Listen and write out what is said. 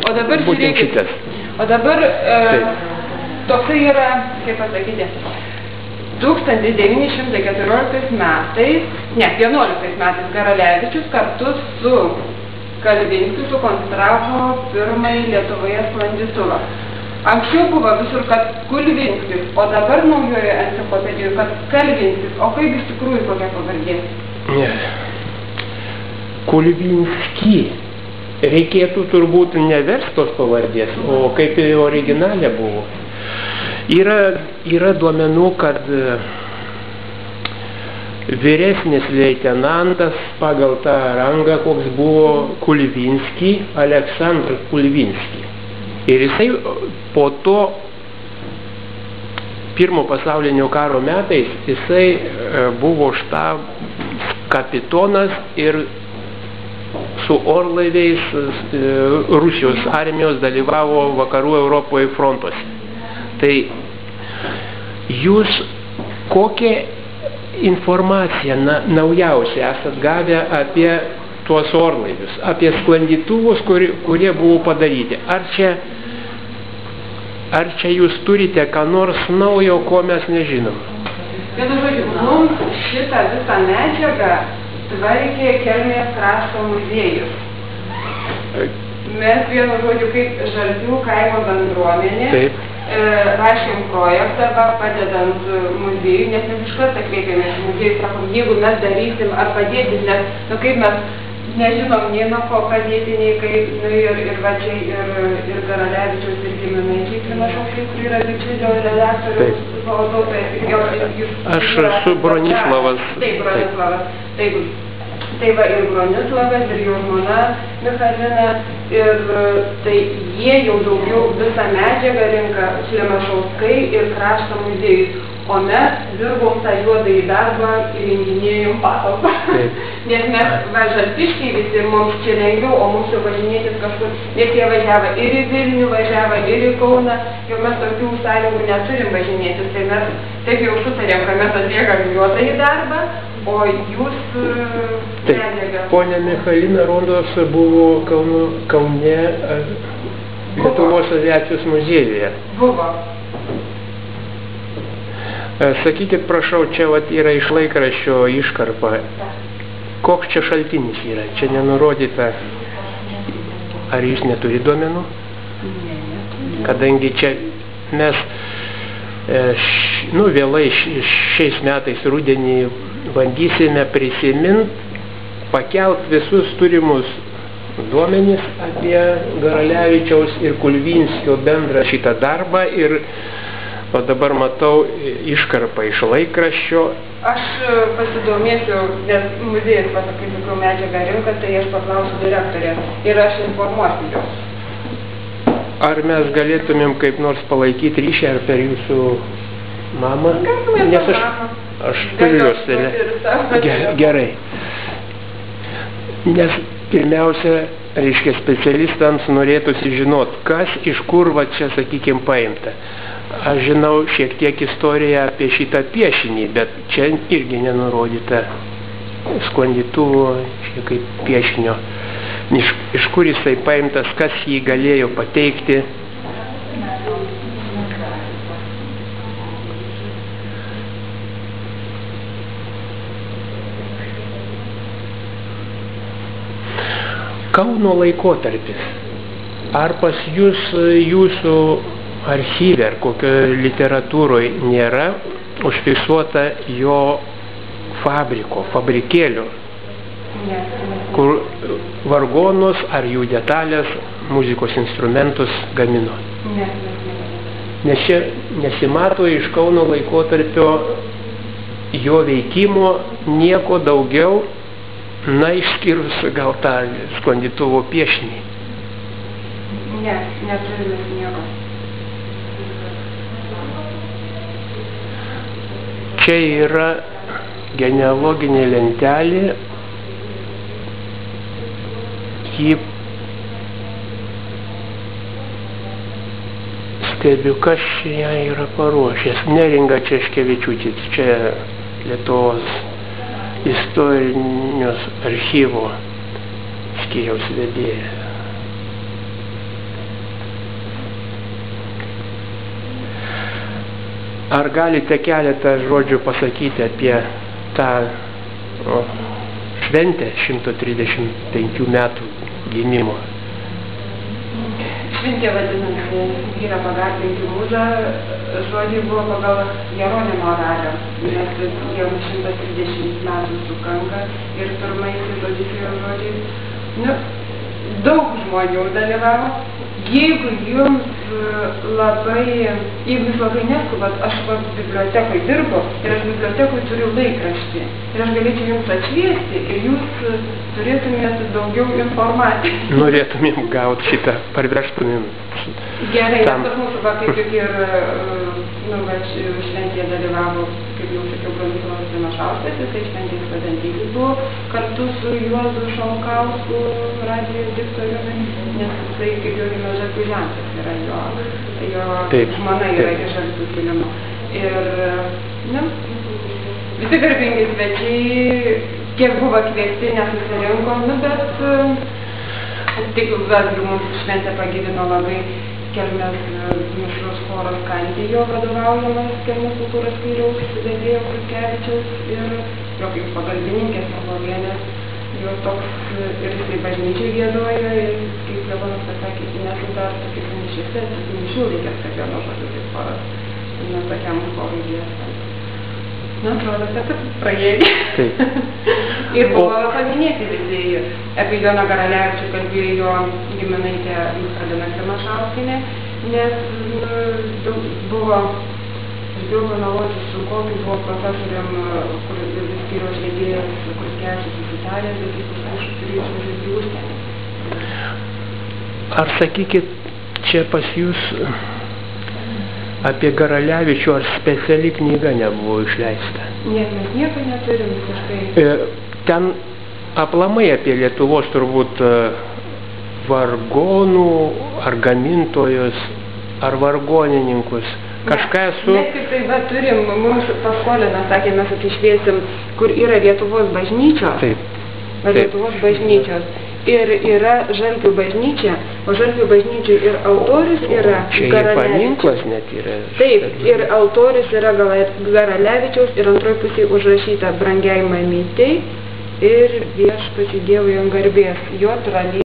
O dabar žiūrėkit, toksai yra, kaip pasakyti, 1914 metais, ne, 11 metais Garalevičius kartu su Kalvinskiu sukonstravo pirmąjį Lietuvoje sklandytuvą. Anksčiau buvo visur, kad Kulvinskis, o dabar naujoje enciklopedijoje, kad Kalvinskis. O kaip iš tikrųjų kokia pavardė? Ne. Kulvinski. Reikėtų turbūt neversti tos pavardės, o kaip originalė buvo. Yra duomenų, kad vyresnis leitenantas pagal tą rangą, koks buvo Kulvinski, Aleksandras Kulvinski. Ir jisai po to pirmo pasaulinio karo metais jisai buvo štabs kapitonas ir su orlaiviais Rusijos armijos dalyvavo vakarų Europoje frontuose. Tai jūs kokią informaciją naujausią esat gavę apie tuos orlaivius, apie sklandytuvus, kurie buvo padaryti? Ar čia jūs turite ką nors naujo, ko mes nežinom? Vienu žodžiu, mums šitą visą medžiagą tvarkė Kelmės krašto muziejus. Mes vienu žodžiu, kaip Žalpių kaimo bendruomenė, rašėm projektą, padedant muziejui, nes mes iš karto kreipėmės muziejui, sakom, jeigu mes darysim ar padėti, nes, kaip mes nežinom nei nuo ko padėti, nei kaip, ir va čia, ir Garalevičiaus, ir Giminaičiai Klimašauskai, kur yra bičiulio redaktorius, pavaduotojas. Aš esu Bronislavas. Taip, Bronislavas. Tai va ir Bronislavas, ir jo žmona Michalina, ir tai jie jau daugiau visą medžiagą rinka Klimašauskai ir krašto muziejus. O mes dirbom tą juodąjį darbą ir renginėjom patalpą. Nes mes Žalpiškiai visi, mums čia lengviau, o mums jau važinėtis kažkur, nes jie važiavo ir į Vilnių, važiavo ir į Kauną, jau mes tokių sąlygų neturim važinėtis, tai mes taip jau sutarėm, kad mes atliekam juodąjį darbą, o jūs medžiagą. Ponia Michalina rodos buvo Kaune Lietuvos aviacijos muziejuje. Buvo. Sakykit, prašau, čia vat yra iš laikraščio iškarpa. Koks čia šaltinis yra? Čia nenurodyta. Ar jūs neturi duomenų? Kadangi čia mes vėlai šiais metais rudenį bandysime prisimint, pakelt visus turimus duomenis apie Garalevičiaus ir Kulvinskio bendrą šitą darbą ir o dabar matau iškarpą iš laikraščio. Aš pasidomėsiu, nes muziejus pasakai tikrų medžiagą rinką, tai aš paklausiu direktorės ir aš informuosiu jos. Ar mes galėtumėm kaip nors palaikyti ryšį ar per jūsų mamą? Nes aš turiu jos. Gerai. Nes pirmiausia, reiškia, specialistams norėtųsi žinot, kas iš kur va čia, sakykime, paimta. Aš žinau šiek tiek istoriją apie šitą piešinį, bet čia irgi nenurodyta sklandytuvo, kaip piešinio. Iš kur jisai paimtas, kas jį galėjo pateikti. Kauno laikotarpis. Ar pas jūs jūsų archyve ar kokio literatūroje nėra užfiksuota jo fabrikėlio, kur vargonus ar jų detalės, muzikos instrumentus gamino. Nes čia nesimato iš Kauno laikotarpio jo veikimo nieko daugiau, išskyrus gal tą sklandytuvo piešinį. Ne, neturime nieko. Čia yra genealoginė lentelė, ji stebiu, kas čia yra paruošęs. Neringa Češkevičiūtė, čia Lietuvos istorinius archyvo skyriaus vedėja. Ar galite keletą žodžių pasakyti apie tą šventę 135 metų gimimo? Šventė vadinasi Vyrą pagarbinti mūzą, žodžiai buvo pagal Jeronimo ragą, nes jau 130 metų sukanka ir pirmaisiais Odisėjos žodžiais. Daug žmonių dalyvavo. Jeigu jūs labai neskubat, aš bibliotekoje dirbu ir aš bibliotekoje turiu laikraštį ir aš galėčiau jums atšviesti ir jūs turėtumėt daugiau informacijos. Norėtumėm gauti šitą, parvežtumėm. Gerai, nes pas mūsų kaip tik ir šventėje dalyvavo, kaip jau sakiau, Bronislovas Klimašauskas, jisai šventės vedantysis buvo kartu su Juozu Šalkausku, radijo diktoriumi, nes jisai kaip jau gimė Žalpių žentas yra jo žmona yra iš Žalpių kilimo. Ir visi garbingi svečiai, kiek buvo kviesti, nesusirinko, bet tik Gazgių mums šventę pagyvino labai Kelmės mišrus choras Kandijo vadovaujamas Kelmės kultūros skyriaus vedėjo Krutkevičiaus ir jo kaip pagalbininkės Marlovienės, jo toks ir jisai bažnyčiai giedojo ir kaip Levonas pasakė, nesudartų kaip mišiuose, mišių reikės, kad vieno žodžiu kaip choras, tokiam chorui giesant. Atrodo, kad praėjai. Ir buvo paminėti visi, apie Joną Garalevičių kalbėjo jo giminaitė Alina Klimašauskienė, nes buvo chronologijos su kokiu buvo profesorium, kur skyriaus vedėjas, Krutkevičius susitaręs, bet jis aš turėjau išvažiuoti į užsienį. Ar sakykit, čia pas jūs apie Garalevičių ar speciali knyga nebuvo išleista? Ne, mes nieko neturim visiškai. Ten aplamai apie Lietuvos turbūt vargonų ar gamintojus ar vargonininkus. Kažką esu... Mes tik tai turim, mums paskolina, sakė, mes atsišviesim, kur yra Lietuvos bažnyčios. Taip. Lietuvos bažnyčios. Ir yra Žalpių bažnyčia, o Žalpių bažnyčių ir altorius yra Garalevičiaus. Čia paminklas net yra. Taip, ir altorius yra Garalevičiaus ir antroji pusėje užrašyta Brangiai mamytei ir Viešpačiui Dievui ant garbės. Jo